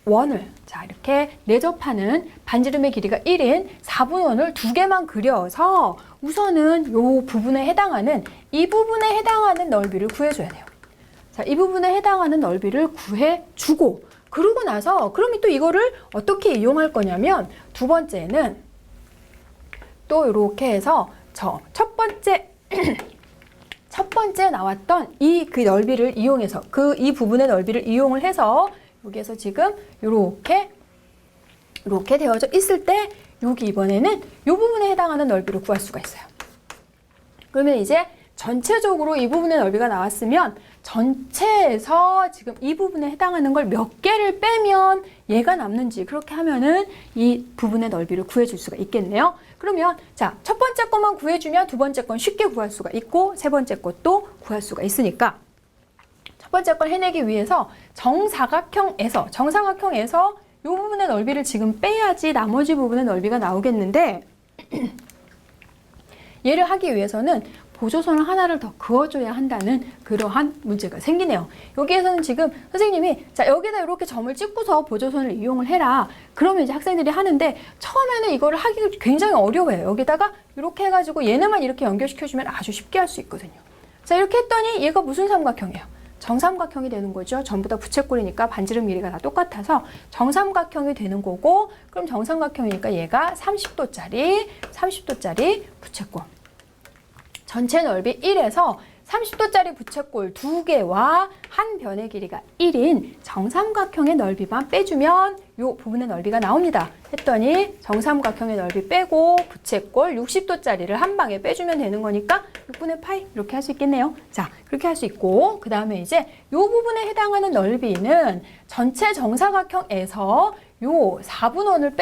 원을 자 이렇게 내접하는 반지름의 길이가 1인 4분원을 두 개만 그려서 우선은 이 부분에 해당하는 이 부분에 해당하는 넓이를 구해줘야 돼요. 자, 이 부분에 해당하는 넓이를 구해주고 그러고 나서 그럼 또 이거를 어떻게 이용할 거냐면 두 번째는 또 이렇게 해서 첫 번째 나왔던 이 넓이를 이용해서 이 부분의 넓이를 이용을 해서 여기에서 지금 이렇게 되어져 있을 때 여기 이번에는 이 부분에 해당하는 넓이를 구할 수가 있어요. 그러면 이제 전체적으로 이 부분의 넓이가 나왔으면 전체에서 지금 이 부분에 해당하는 걸 몇 개를 빼면 얘가 남는지 그렇게 하면은 이 부분의 넓이를 구해줄 수가 있겠네요. 그러면 자, 첫 번째 것만 구해주면 두 번째 건 쉽게 구할 수가 있고 세 번째 것도 구할 수가 있으니까 첫 번째 걸 해내기 위해서 정사각형에서 이 부분의 넓이를 지금 빼야지 나머지 부분의 넓이가 나오겠는데 얘를 하기 위해서는 보조선을 하나를 더 그어줘야 한다는 그러한 문제가 생기네요. 여기에서는 지금 선생님이 자 여기다 이렇게 점을 찍고서 보조선을 이용을 해라. 그러면 이제 학생들이 하는데 처음에는 이거를 하기 굉장히 어려워요. 여기다가 이렇게 해가지고 얘네만 이렇게 연결시켜주면 아주 쉽게 할 수 있거든요. 자 이렇게 했더니 얘가 무슨 삼각형이에요? 정삼각형이 되는 거죠. 전부 다 부채꼴이니까 반지름 길이가 다 똑같아서 정삼각형이 되는 거고 그럼 정삼각형이니까 얘가 30도짜리 부채꼴. 전체 넓이 1에서 30도짜리 부채꼴 2개와 한 변의 길이가 1인 정삼각형의 넓이만 빼주면 이 부분의 넓이가 나옵니다. 했더니 정삼각형의 넓이 빼고 부채꼴 60도짜리를 한 방에 빼주면 되는 거니까 6분의 파이 이렇게 할 수 있겠네요. 자, 그렇게 할 수 있고 그 다음에 이제 이 부분에 해당하는 넓이는 전체 정사각형에서 이 4분원을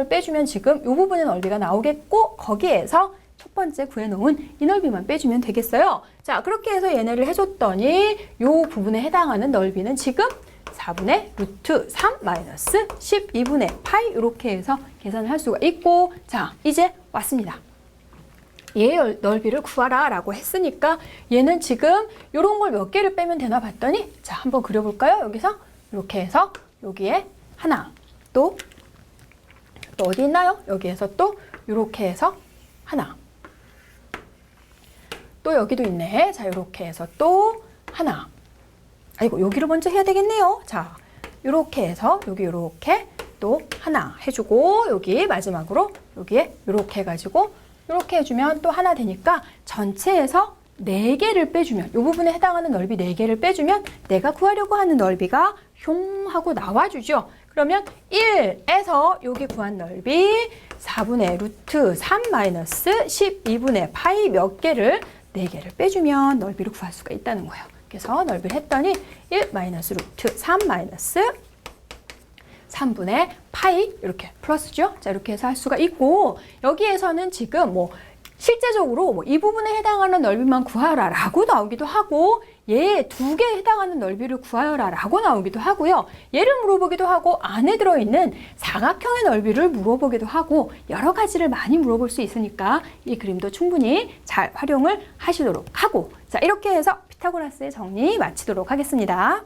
빼주면 지금 이 부분의 넓이가 나오겠고 거기에서 첫 번째 구해놓은 이 넓이만 빼주면 되겠어요. 자, 그렇게 해서 얘네를 해줬더니 이 부분에 해당하는 넓이는 지금 4분의 루트 3 마이너스 12분의 파이 이렇게 해서 계산을 할 수가 있고 자, 이제 왔습니다. 얘 넓이를 구하라 라고 했으니까 얘는 지금 이런 걸 몇 개를 빼면 되나 봤더니 자, 한번 그려볼까요? 여기서 이렇게 해서 여기에 하나 또 어디 있나요? 여기에서 또 이렇게 해서 하나 또 여기도 있네. 자, 이렇게 해서 또 하나. 아이고, 여기를 먼저 해야 되겠네요. 자, 이렇게 해서 여기 이렇게 또 하나 해주고 여기 마지막으로 여기에 이렇게 해가지고 이렇게 해주면 또 하나 되니까 전체에서 4개를 빼주면 이 부분에 해당하는 넓이 4개를 빼주면 내가 구하려고 하는 넓이가 흉 하고 나와주죠. 그러면 1에서 여기 구한 넓이 4분의 루트 3 마이너스 12분의 파이 몇 개를 4개를 빼주면 넓이를 구할 수가 있다는 거예요. 그래서 넓이를 했더니 1 마이너스 루트 3 마이너스 3분의 파이 이렇게 플러스죠. 자, 이렇게 해서 할 수가 있고 여기에서는 지금 뭐 실제적으로 뭐 이 부분에 해당하는 넓이만 구하여라 라고 나오기도 하고 얘 두 개에 해당하는 넓이를 구하여라 라고 나오기도 하고요. 얘를 물어보기도 하고 안에 들어있는 사각형의 넓이를 물어보기도 하고 여러 가지를 많이 물어볼 수 있으니까 이 그림도 충분히 잘 활용을 하시도록 하고 자 이렇게 해서 피타고라스의 정리 마치도록 하겠습니다.